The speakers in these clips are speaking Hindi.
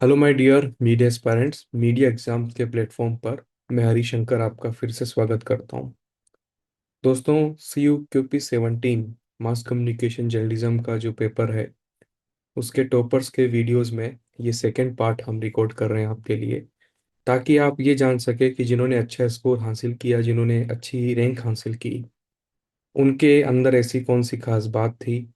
Hello my dear media aspirants. Media exams के प्लेटफॉर्म पर मैं हरिशंकर आपका फिर से स्वागत करता हूं। दोस्तों, C U Q P 17 mass communication journalism का जो पेपर है उसके टॉपर्स के वीडियोस में ये सेकंड पार्ट हम रिकॉर्ड कर रहे हैं आपके लिए, ताकि आप ये जान सके कि जिन्होंने अच्छा स्कोर हासिल किया, जिन्होंने अच्छी रैंक हासिल की, उनके अंदर ऐसी कौन सी खास बात थी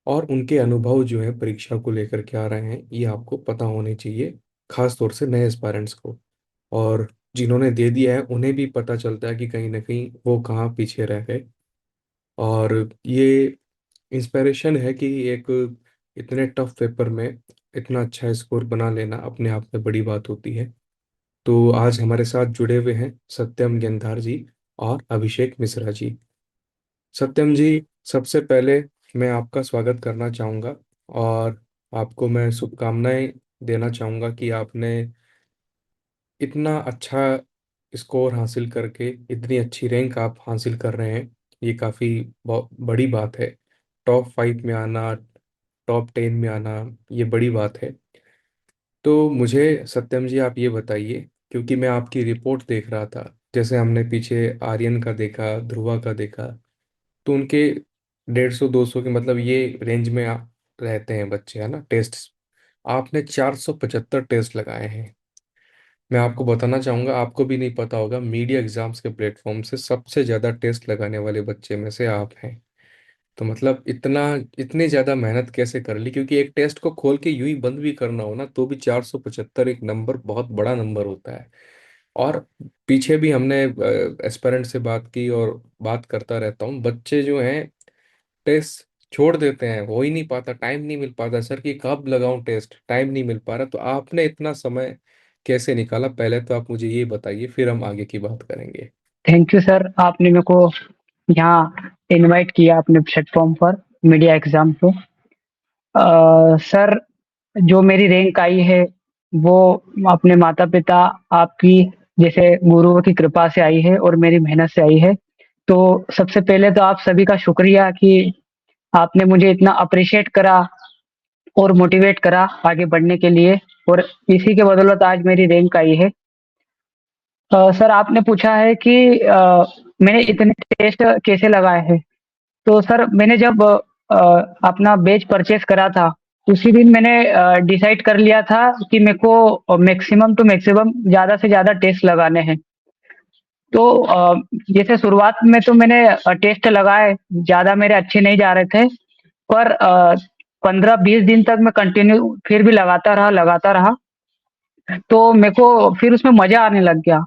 और उनके अनुभव जो है परीक्षा को लेकर के आ रहे हैं, ये आपको पता होने चाहिए, खास तौर से नए एस्पायरेंट्स को। और जिन्होंने दे दिया है उन्हें भी पता चलता है कि कहीं ना कहीं वो कहाँ पीछे रह गए। और ये इंस्पिरेशन है कि एक इतने टफ पेपर में इतना अच्छा स्कोर बना लेना अपने आप में बड़ी बात होती है। तो आज हमारे साथ जुड़े हुए हैं सत्यम गेंधार जी और अभिषेक मिश्रा जी। सत्यम जी, सबसे पहले मैं आपका स्वागत करना चाहूँगा और आपको मैं शुभकामनाएं देना चाहूँगा कि आपने इतना अच्छा स्कोर हासिल करके इतनी अच्छी रैंक आप हासिल कर रहे हैं। ये काफ़ी बहुत बड़ी बात है। टॉप 5 में आना, टॉप 10 में आना, ये बड़ी बात है। तो मुझे सत्यम जी आप ये बताइए, क्योंकि मैं आपकी रिपोर्ट देख रहा था, जैसे हमने पीछे आर्यन का देखा, ध्रुवा का देखा, तो उनके 150-200 के मतलब ये रेंज में रहते हैं बच्चे, है ना, टेस्ट। आपने 475 टेस्ट लगाए हैं। मैं आपको बताना चाहूंगा, आपको भी नहीं पता होगा, मीडिया एग्जाम्स के प्लेटफॉर्म से सबसे ज्यादा टेस्ट लगाने वाले बच्चे में से आप हैं। तो मतलब इतना इतनी ज्यादा मेहनत कैसे कर ली? क्योंकि एक टेस्ट को खोल के यूं ही बंद भी करना हो ना, तो भी 475 एक नंबर, बहुत बड़ा नंबर होता है। और पीछे भी हमने एस्पिरेंट से बात की और बात करता रहता हूँ, बच्चे जो हैं टेस्ट छोड़ देते हैं, हो ही नहीं पाता, टाइम नहीं मिल पाता सर कि कब लगाऊं टेस्ट, टाइम नहीं मिल पा रहा। तो आपने इतना समय कैसे निकाला? पहले तो आप मुझे ये बताइए, फिर हम आगे की बात करेंगे। थैंक यू सर, आपने मेरे को यहाँ इनवाइट किया अपने प्लेटफॉर्म पर मीडिया एग्जाम पे। सर, जो मेरी रैंक आई है वो अपने माता पिता, आपकी जैसे गुरुओं की कृपा से आई है और मेरी मेहनत से आई है। तो सबसे पहले तो आप सभी का शुक्रिया कि आपने मुझे इतना अप्रिशिएट करा और मोटिवेट करा आगे बढ़ने के लिए, और इसी के बदौलत आज मेरी रैंक आई है। सर, आपने पूछा है कि मैंने इतने टेस्ट कैसे लगाए हैं। तो सर, मैंने जब अपना बैच परचेस करा था, उसी दिन मैंने डिसाइड कर लिया था कि मेरे को मैक्सिमम टू मैक्सिमम ज़्यादा से ज़्यादा टेस्ट लगाने हैं। तो जैसे शुरुआत में तो मैंने टेस्ट लगाए, ज़्यादा मेरे अच्छे नहीं जा रहे थे, पर 15-20 दिन तक मैं कंटिन्यू फिर भी लगाता रहा। तो मेरे को फिर उसमें मज़ा आने लग गया,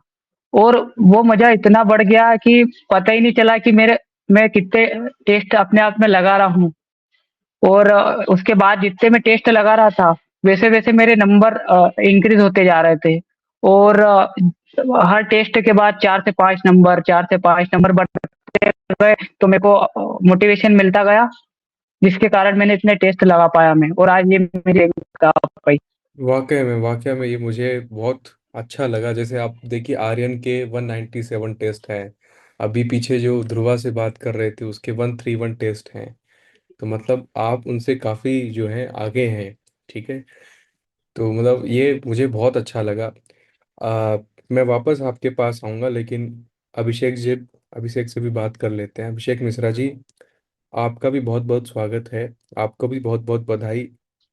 और वो मज़ा इतना बढ़ गया कि पता ही नहीं चला कि मैं कितने टेस्ट अपने आप में लगा रहा हूँ। और उसके बाद जितने मैं टेस्ट लगा रहा था, वैसे-वैसे मेरे नंबर इंक्रीज़ होते जा रहे थे। और हर टेस्ट के बाद 4 से 5 नंबर, 4 से 5 नंबर बढ़ते गए, तो मेरे को मोटिवेशन मिलता गया, जिसके कारण मैंने इतने टेस्ट लगा पाया मैं, और आज ये मेरी रैंक आ पाई। वाकई में ये मुझे बहुत अच्छा लगा। जैसे आप देखिए, आर्यन के 197 टेस्ट हैं, अभी पीछे जो ध्रुवा से बात कर रहे थे उसके 131 टेस्ट हैं। तो मतलब आप उनसे काफ़ी जो है आगे हैं। ठीक है। तो मतलब ये मुझे बहुत अच्छा लगा। मैं वापस आपके पास आऊँगा, लेकिन अभिषेक से भी बात कर लेते हैं। अभिषेक मिश्रा जी, आपका भी बहुत बहुत स्वागत है। आपको भी बहुत बहुत बधाई।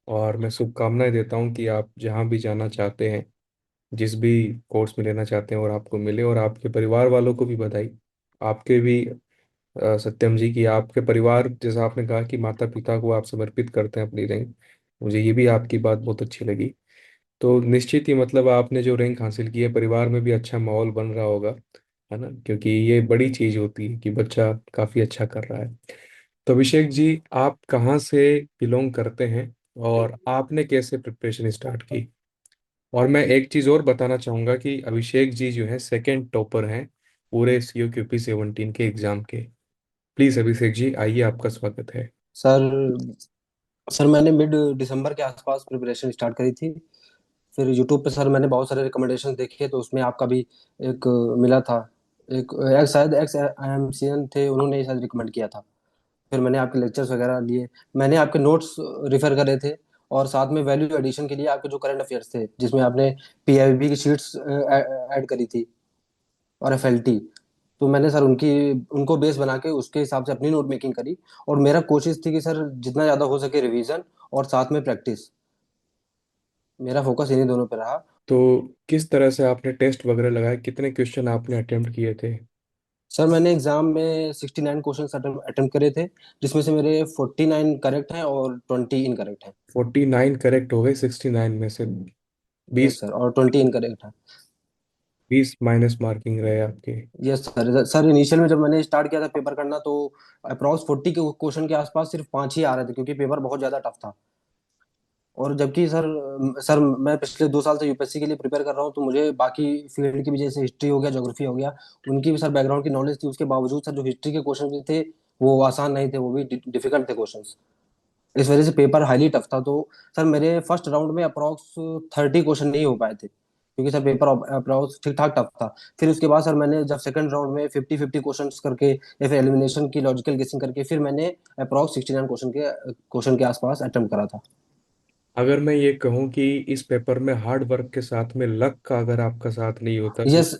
और मैं शुभकामनाएं देता हूँ कि आप जहाँ भी जाना चाहते हैं, जिस भी कोर्स में लेना चाहते हैं, और आपको मिले। और आपके परिवार वालों को भी बधाई। आपके भी सत्यम जी, की आपके परिवार, जैसा आपने कहा कि माता पिता को आप समर्पित करते हैं अपनी रैंक, मुझे ये भी आपकी बात बहुत अच्छी लगी। तो निश्चित ही मतलब आपने जो रैंक हासिल की है, परिवार में भी अच्छा माहौल बन रहा होगा, है ना, क्योंकि ये बड़ी चीज होती है कि बच्चा काफी अच्छा कर रहा है। तो अभिषेक जी, आप कहाँ से बिलोंग करते हैं और आपने कैसे प्रिपरेशन स्टार्ट की? और मैं एक चीज और बताना चाहूंगा कि अभिषेक जी जो है सेकंड टॉपर हैं पूरे CUQP 17 के एग्जाम के। प्लीज अभिषेक जी आइए, आपका स्वागत है। सर सर मैंने मिड दिसंबर के आसपास प्रिपरेशन स्टार्ट करी थी। फिर यूट्यूब पे सर मैंने बहुत सारे रिकमेंडेशन देखे, तो उसमें आपका भी एक मिला था। एक शायद एक्स एमसीएन थे, उन्होंने शायद रिकमेंड किया था। फिर मैंने आपके लेक्चर्स वगैरह लिए, मैंने आपके नोट्स रिफर करे थे, और साथ में वैल्यू एडिशन के लिए आपके जो करंट अफेयर्स थे, जिसमें आपने पीआईबी की शीट्स ऐड करी थी, और एफएलटी। तो मैंने सर उनकी उनको बेस बना के उसके हिसाब से अपनी नोट मेकिंग करी। और मेरा कोशिश थी कि सर जितना ज़्यादा हो सके रिवीजन और साथ में प्रैक्टिस, मेरा फोकस इन्हीं दोनों पे रहा। तो किस तरह से आपने टेस्ट वगैरह लगाए, कितने क्वेश्चन आपने अटेम्प्ट किए थे? सर मैंने एग्जाम में 69 क्वेश्चन अटेम्प्ट करे थे, जिसमें से मेरे 49 करेक्ट हैं और 20 इनकरेक्ट हैं। 49 करेक्ट हो गए 69 में से? यस 20? सर, और 20 इनकरेक्ट हैं। 20 माइनस मार्किंग रहे आपके? Yes sir. सर इनिशियल में जब मैंने स्टार्ट किया था पेपर करना, तो अप्रॉक्स 40 के क्वेश्चन के आसपास सिर्फ 5 ही आ रहे थे, क्योंकि पेपर बहुत ज़्यादा टफ था। और जबकि सर मैं पिछले 2 साल से यूपीएससी के लिए प्रिपेयर कर रहा हूँ, तो मुझे बाकी फील्ड की भी, जैसे हिस्ट्री हो गया, ज्योग्राफी हो गया, उनकी भी सर बैकग्राउंड की नॉलेज थी। उसके बावजूद सर जो हिस्ट्री के क्वेश्चन भी थे वो आसान नहीं थे, वो भी डिफिकल्ट थे क्वेश्चन। इस वजह से पेपर हाईली टफ था। तो सर मेरे फर्स्ट राउंड में अप्रॉक्स 30 क्वेश्चन नहीं हो पाए थे, क्योंकि सर पेपर अप्रॉक्स ठीक ठाक टफ था। फिर उसके बाद सर मैंने जब सेकंड राउंड में 50-50 क्वेश्चन करके या फिर एलिमिनेशन की लॉजिकल गेसिंग करके, फिर मैंने अप्रॉक्स 69 क्वेश्चन के आसपास अटेम्प्ट करा था। अगर मैं ये कहूँ कि इस पेपर में हार्ड वर्क के साथ में लक का अगर आपका साथ नहीं होता तो? Yes,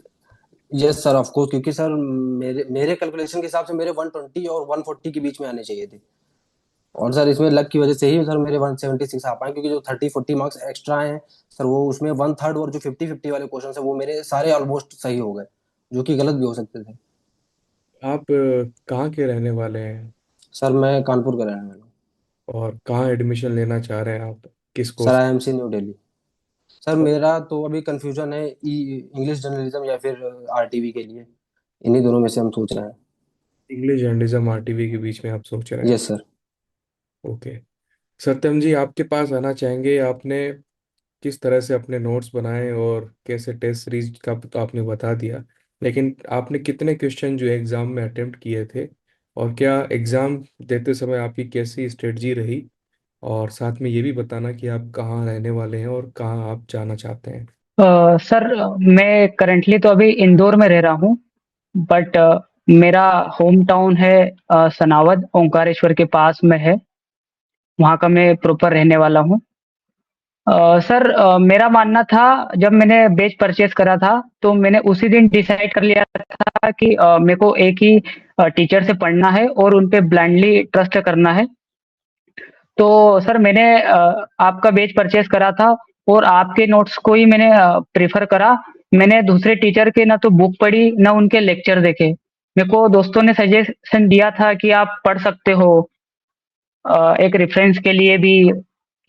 yes sir of course, क्योंकि सर मेरे मेरे कैलकुलेशन के हिसाब से मेरे 120 और 140 के बीच में आने चाहिए थे। और सर इसमें लक की वजह से ही सर मेरे 176 आ पाए, क्योंकि जो 30-40 मार्क्स एक्स्ट्रा हैं सर, वो उसमें वन थर्ड, और जो 50-50 वाले क्वेश्चन है वो मेरे सारे ऑलमोस्ट सही हो गए, जो कि गलत भी हो सकते थे। आप कहाँ के रहने वाले हैं? सर मैं कानपुर का रहने वाला हूँ। और कहाँ एडमिशन लेना चाह रहे हैं आप, किस sir course? IMC new Delhi. Sir मेरा तो अभी कंफ्यूजन है इंग्लिश जर्नलिज्म या फिर आरटीवी के लिए, इन्हीं दोनों में से हम सोच रहे हैं। इंग्लिश जर्नलिज्म आरटीवी के बीच में आप सोच रहे हैं? Yes sir. ओके। सत्यम जी, आपके पास आना चाहेंगे। आपने किस तरह से अपने नोट्स बनाए और कैसे टेस्ट सीरीज का तो आपने बता दिया, लेकिन आपने कितने क्वेश्चन जो एग्ज़ाम में अटेम्प्ट किए थे, और क्या एग्ज़ाम देते समय आपकी कैसी स्ट्रेटजी रही, और साथ में ये भी बताना कि आप कहाँ रहने वाले हैं और कहाँ आप जाना चाहते हैं। सर मैं करंटली तो अभी इंदौर में रह रहा हूँ, बट मेरा होम टाउन है सनावद, ओंकारेश्वर के पास में है। वहाँ का मैं प्रॉपर रहने वाला हूँ। सर मेरा मानना था, जब मैंने बैच परचेज करा था तो मैंने उसी दिन डिसाइड कर लिया था कि मेरे को एक ही टीचर से पढ़ना है और उन पे ब्लाइंडली ट्रस्ट करना है। तो सर मैंने आपका बैच परचेज करा था और आपके नोट्स को ही मैंने प्रेफर करा। मैंने दूसरे टीचर के ना तो बुक पढ़ी ना उनके लेक्चर देखे। मेरे को दोस्तों ने सजेशन दिया था कि आप पढ़ सकते हो एक रेफरेंस के लिए भी,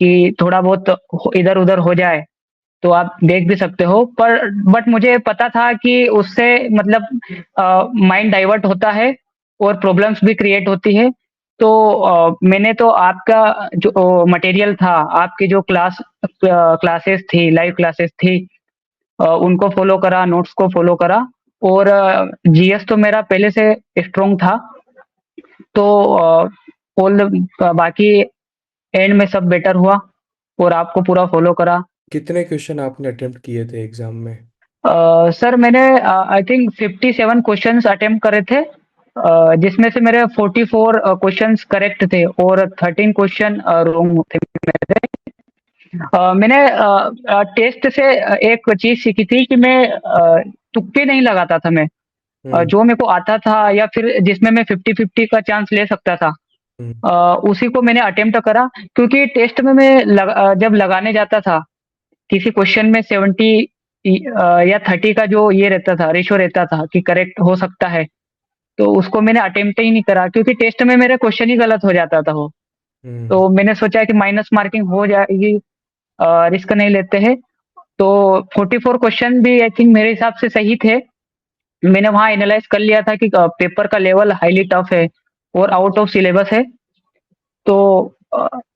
कि थोड़ा बहुत इधर उधर हो जाए तो आप देख भी सकते हो। पर बट मुझे पता था कि उससे मतलब माइंड डाइवर्ट होता है और प्रॉब्लम्स भी क्रिएट होती है। तो मैंने तो आपका जो मटेरियल था, आपकी जो क्लासेस थी, लाइव क्लासेस थी, उनको फॉलो करा, नोट्स को फॉलो करा। और जीएस तो मेरा पहले से स्ट्रोंग था। तो ऑल बाकी एंड में सब बेटर हुआ और आपको पूरा फॉलो करा। कितने क्वेश्चन आपने अटेम्प्ट किए थे एग्ज़ाम में? सर मैंने आई थिंक 57 क्वेश्चंस अटेम्प्ट करे थे, जिसमें से मेरे 44 क्वेश्चंस करेक्ट थे और 13 क्वेश्चन रॉन्ग थे मेरे। मैंने टेस्ट से एक चीज सीखी थी कि मैं तुक्के नहीं लगाता था मैं। हम्म। जो मेरे को आता था या फिर जिसमें मैं 50-50 का चांस ले सकता था, हम्म। उसी को मैंने अटेम्प्ट करा। क्योंकि टेस्ट में मैं जब लगाने जाता था किसी क्वेश्चन में 70 या 30 का जो ये रहता था, रेशो रहता था कि करेक्ट हो सकता है, तो उसको मैंने अटेम्प्ट ही नहीं करा, क्योंकि टेस्ट में मेरा क्वेश्चन ही गलत हो जाता था वो। हम्म। तो मैंने सोचा कि माइनस मार्किंग हो जाएगी, रिस्क नहीं लेते हैं। तो 44 क्वेश्चन भी आई थिंक मेरे हिसाब से सही थे। मैंने वहाँ एनालाइज कर लिया था कि पेपर का लेवल हाईली टफ है और आउट ऑफ सिलेबस है। तो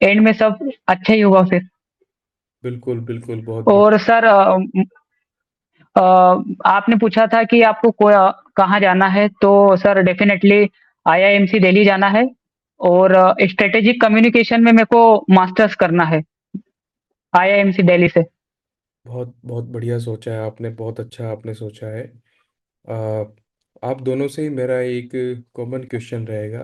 एंड में सब अच्छा ही होगा फिर। बिल्कुल बिल्कुल, बहुत और बढ़िया। सर अ, आपने पूछा था कि आपको कहाँ जाना है, तो सर डेफिनेटली आईआईएमसी दिल्ली जाना है। और स्ट्रेटेजिक कम्युनिकेशन में मेरे को मास्टर्स करना है आईआईएमसी दिल्ली से। बहुत बहुत बढ़िया सोचा है आपने, बहुत अच्छा आपने सोचा है। आ, आप दोनों से ही मेरा एक कॉमन क्वेश्चन रहेगा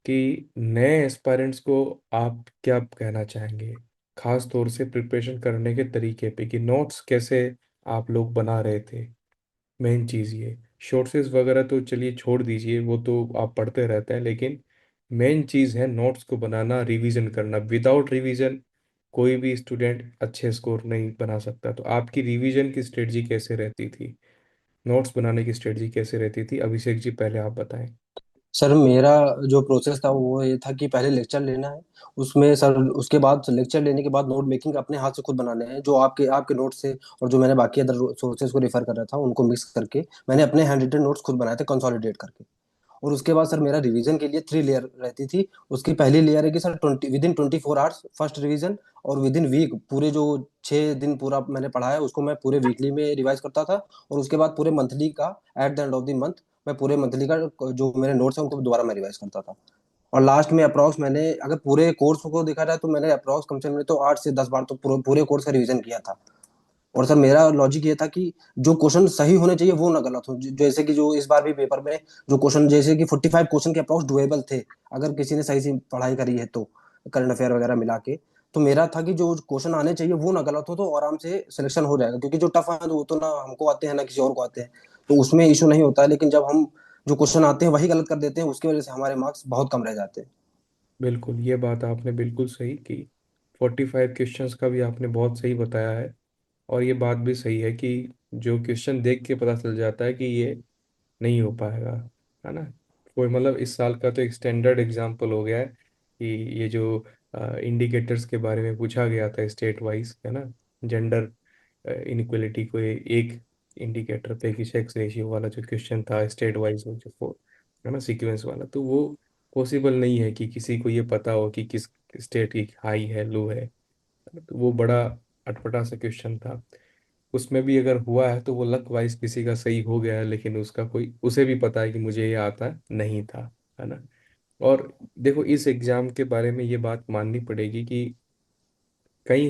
कि नए एस्पायरेंट्स को आप क्या कहना चाहेंगे? खास तौर से प्रिपरेशन करने के तरीके पे कि नोट्स कैसे आप लोग बना रहे थे। मेन चीज़ ये, शॉर्ट्स वगैरह तो चलिए छोड़ दीजिए, वो तो आप पढ़ते रहते हैं, लेकिन मेन चीज़ है नोट्स को बनाना, रिवीजन करना। विदाउट रिवीजन कोई भी स्टूडेंट अच्छे स्कोर नहीं बना सकता। तो आपकी रिवीजन की स्ट्रेटजी कैसे रहती थी, नोट्स बनाने की स्ट्रेटजी कैसे रहती थी, अभिषेक जी पहले आप बताएं। सर मेरा जो प्रोसेस था वो ये था कि पहले लेक्चर लेना है, उसमें सर उसके बाद लेक्चर लेने के बाद नोट मेकिंग अपने हाथ से खुद बनाने हैं, जो आपके आपके नोट से और जो मैंने बाकी अदर सोर्सेज को रेफर कर रहा था उनको मिक्स करके मैंने अपने हैंड रिटन नोट्स खुद बनाए थे कंसोलिडेट करके। और उसके बाद सर मेरा रिवीजन के लिए 3 लेयर रहती थी। उसकी पहली लेयर है कि सर 24 आवर्स फर्स्ट रिवीजन, और विद इन वीक पूरे जो 6 दिन पूरा मैंने पढ़ा है उसको मैं पूरे वीकली में रिवाइज करता था। और उसके बाद पूरे मंथली का at the end of the month मैं पूरे मंथली का जो मेरे नोट्स हैं उनको दोबारा मैं रिवाइज करता था। और लास्ट में अप्रॉक्स मैंने अगर पूरे कोर्स को देखा जाए तो मैंने अप्रॉक्स कम से कम तो 8 से 10 बार तो पूरे कोर्स का रिवीजन किया था। और सर मेरा लॉजिक ये था कि जो क्वेश्चन सही होने चाहिए वो ना गलत हो। जैसे कि जो इस बार भी पेपर में जो क्वेश्चन जैसे कि 45 क्वेश्चन के अप्रॉक्स डुएबल थे, अगर किसी ने सही से पढ़ाई करी है तो करंट अफेयर वगैरह मिला के। तो मेरा था कि जो क्वेश्चन आने चाहिए वो ना गलत हो तो आराम से सिलेक्शन हो जाएगा, क्योंकि जो टफ है वो तो ना हमको आते हैं ना किसी और को आते हैं, तो उसमें इशू नहीं होता है। लेकिन जब हम जो क्वेश्चन आते हैं वही गलत कर देते हैं, उसकी वजह से हमारे मार्क्स बहुत कम रह जाते हैं। बिल्कुल, ये बात आपने बिल्कुल सही की। 45 क्वेश्चंस का भी आपने बहुत सही बताया है। और ये बात भी सही है कि जो क्वेश्चन देख के पता चल जाता है कि ये नहीं हो पाएगा, है ना। कोई मतलब इस साल का तो एक स्टैंडर्ड एग्जाम्पल हो गया है कि ये जो इंडिकेटर्स के बारे में पूछा गया था स्टेट वाइज, है ना, जेंडर इनक्वलिटी को एक इंडिकेटर पे कि सेक्स रेशियो वाला जो क्वेश्चन था स्टेट वाइज, जो है ना सीक्वेंस वाला, तो वो पॉसिबल नहीं है कि किसी को ये पता हो कि किस स्टेट की हाई है, लो है। तो वो बड़ा अटपटा सा क्वेश्चन था। उसमें भी अगर हुआ है तो वो लक वाइज किसी का सही हो गया है, लेकिन उसका कोई, उसे भी पता है कि मुझे ये आता नहीं था, है ना। और देखो, इस एग्जाम के बारे में ये बात माननी पड़ेगी कि कई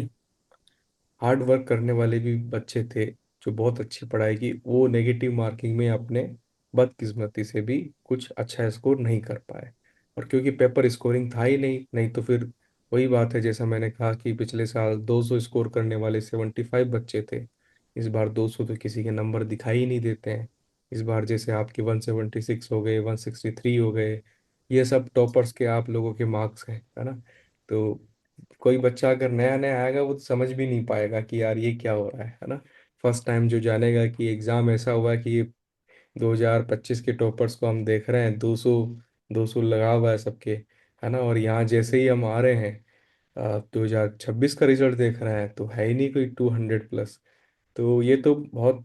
हार्ड वर्क करने वाले भी बच्चे थे जो बहुत अच्छी पढ़ाई की, वो नेगेटिव मार्किंग में अपने बदकिस्मती से भी कुछ अच्छा स्कोर नहीं कर पाए। और क्योंकि पेपर स्कोरिंग था ही नहीं, नहीं तो फिर वही बात है जैसा मैंने कहा कि पिछले साल 200 स्कोर करने वाले 75 बच्चे थे, इस बार 200 तो किसी के नंबर दिखाई ही नहीं देते हैं। इस बार जैसे आपके 176 हो गए, 163 हो गए, ये सब टॉपर्स के आप लोगों के मार्क्स हैं, है ना। तो कोई बच्चा अगर नया नया आएगा वो तो समझ भी नहीं पाएगा कि यार ये क्या हो रहा है ना। फर्स्ट टाइम जो जानेगा कि एग्जाम ऐसा हुआ है कि ये 2025 के टॉपर्स को हम देख रहे हैं, 200 200 लगा हुआ है सबके, है ना। और यहाँ जैसे ही हम आ रहे हैं 2026 का रिजल्ट देख रहे हैं तो है ही नहीं कोई 200+। तो ये तो बहुत,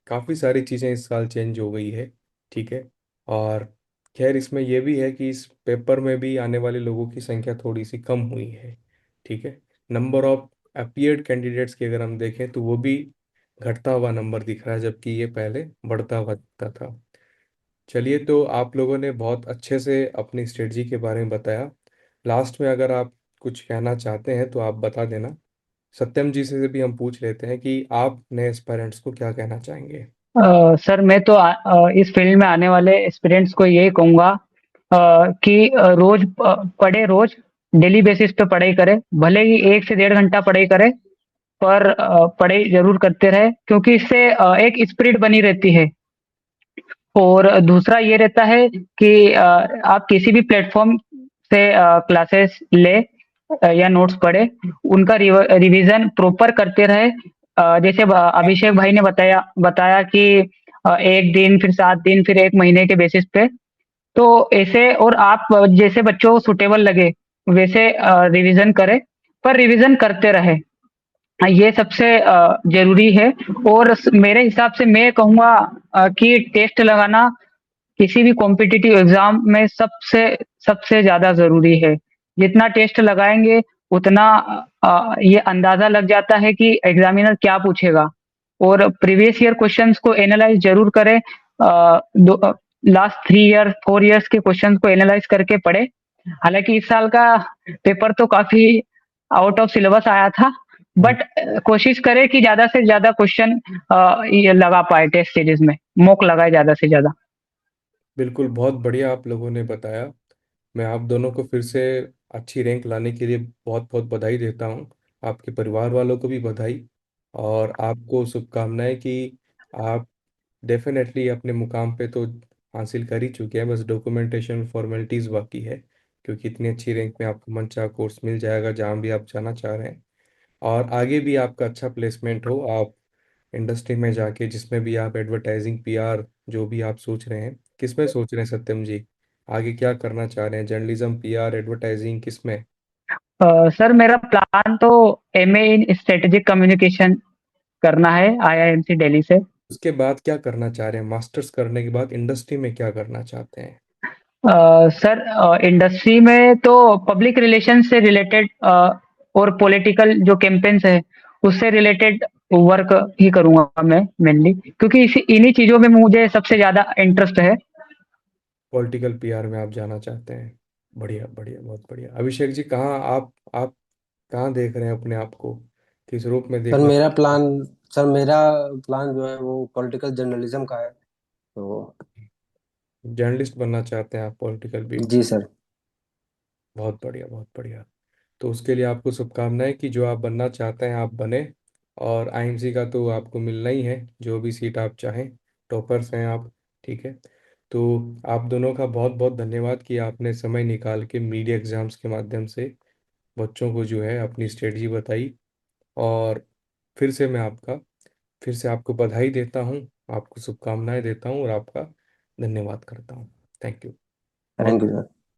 काफ़ी सारी चीज़ें इस साल चेंज हो गई है, ठीक है। और खैर इसमें यह भी है कि इस पेपर में भी आने वाले लोगों की संख्या थोड़ी सी कम हुई है, ठीक है। नंबर ऑफ अपियर्ड कैंडिडेट्स की अगर हम देखें तो वो भी घटता हुआ नंबर दिख रहा है, जबकि ये पहले बढ़ता हुआ दिखता था। चलिए, तो आप लोगों ने बहुत अच्छे से अपनी स्ट्रेटजी के बारे में बताया। लास्ट में अगर आप कुछ कहना चाहते हैं तो आप बता देना। सत्यम जी से भी हम पूछ लेते हैं कि आप नए पेरेंट्स को क्या कहना चाहेंगे। सर मैं तो इस फील्ड में आने वाले एस्पिरेंट्स को यही कहूँगा कि रोज पढ़े, रोज डेली बेसिस पे पढ़ाई करें, भले ही 1 से 1.5 घंटा पढ़ाई करें, पर पढ़ाई जरूर करते रहे, क्योंकि इससे एक स्पिरिट बनी रहती है। और दूसरा ये रहता है कि आप किसी भी प्लेटफॉर्म से क्लासेस ले या नोट्स पढ़े, उनका रिवीजन प्रॉपर करते रहे। जैसे अभिषेक भाई ने बताया बताया कि 1 दिन, फिर 7 दिन, फिर 1 महीने के बेसिस पे, तो ऐसे, और आप जैसे बच्चों को सुटेबल लगे वैसे रिवीजन करें, पर रिवीजन करते रहे। ये सबसे जरूरी है। और मेरे हिसाब से मैं कहूँगा कि टेस्ट लगाना किसी भी कॉम्पिटिटिव एग्जाम में सबसे सबसे ज्यादा जरूरी है। जितना टेस्ट लगाएंगे उतना ये अंदाजा लग जाता है कि एग्जामिनर क्या पूछेगा। और प्रीवियस ईयर क्वेश्चंस को एनालाइज जरूर करें। लास्ट 3 ईयर 4 ईयर्स के क्वेश्चंस को एनालाइज करके पढ़े। हालांकि इस साल का पेपर तो काफी आउट ऑफ सिलेबस आया था, हम्म, बट कोशिश करें कि ज्यादा से ज्यादा क्वेश्चन ये लगा पाए टेस्ट सीरीज में, मॉक लगाए ज्यादा से ज्यादा। बिल्कुल, बहुत बढ़िया आप लोगों ने बताया। मैं आप दोनों को फिर से अच्छी रैंक लाने के लिए बहुत बहुत बधाई देता हूँ। आपके परिवार वालों को भी बधाई, और आपको शुभकामनाएं कि आप डेफिनेटली अपने मुकाम पे तो हासिल कर ही चुके हैं, बस डॉक्यूमेंटेशन फॉर्मेलिटीज़ बाकी है, क्योंकि इतनी अच्छी रैंक में आपको मनचाहा कोर्स मिल जाएगा जहाँ भी आप जाना चाह रहे हैं। और आगे भी आपका अच्छा प्लेसमेंट हो, आप इंडस्ट्री में जाके जिसमें भी आप एडवर्टाइजिंग, पीआर, जो भी आप सोच रहे हैं, किस में सोच रहे हैं सत्यम जी? आगे क्या करना चाह रहे हैं, जर्नलिज्म, पीआर, एडवर्टाइजिंग, किस में? सर मेरा प्लान तो एमए इन स्ट्रेटेजिक कम्युनिकेशन करना है आईआईएमसी दिल्ली से। उसके बाद क्या करना चाह रहे हैं, मास्टर्स करने के बाद इंडस्ट्री में क्या करना चाहते हैं? सर इंडस्ट्री में तो पब्लिक रिलेशन से रिलेटेड और पॉलिटिकल जो कैंपेन्स है उससे रिलेटेड वर्क ही करूंगा मैं मेनली, क्योंकि इसी इन्हीं चीजों में मुझे सबसे ज्यादा इंटरेस्ट है। पॉलिटिकल पीआर में आप जाना चाहते हैं? बढ़िया बढ़िया, बहुत बढ़िया। अभिषेक जी, कहाँ आप कहाँ देख रहे हैं अपने आप को, किस रूप में सर देखना? मेरा प्लान सर मेरा प्लान जो है वो पॉलिटिकल जर्नलिज्म का है। तो जर्नलिस्ट बनना चाहते हैं आप, पॉलिटिकल भी? जी सर। बहुत बढ़िया, बहुत बढ़िया। तो उसके लिए आपको शुभकामनाएं कि जो आप बनना चाहते हैं आप बने। और आईएमसी का तो आपको मिलना ही है, जो भी सीट आप चाहें, टॉपर्स हैं आप। ठीक है। तो आप दोनों का बहुत बहुत धन्यवाद कि आपने समय निकाल के मीडिया एग्जाम्स के माध्यम से बच्चों को जो है अपनी स्ट्रेटजी बताई। और फिर से आपको बधाई देता हूँ, आपको शुभकामनाएं देता हूँ, और आपका धन्यवाद करता हूँ। Thank you. बहुत थैंक यू सर।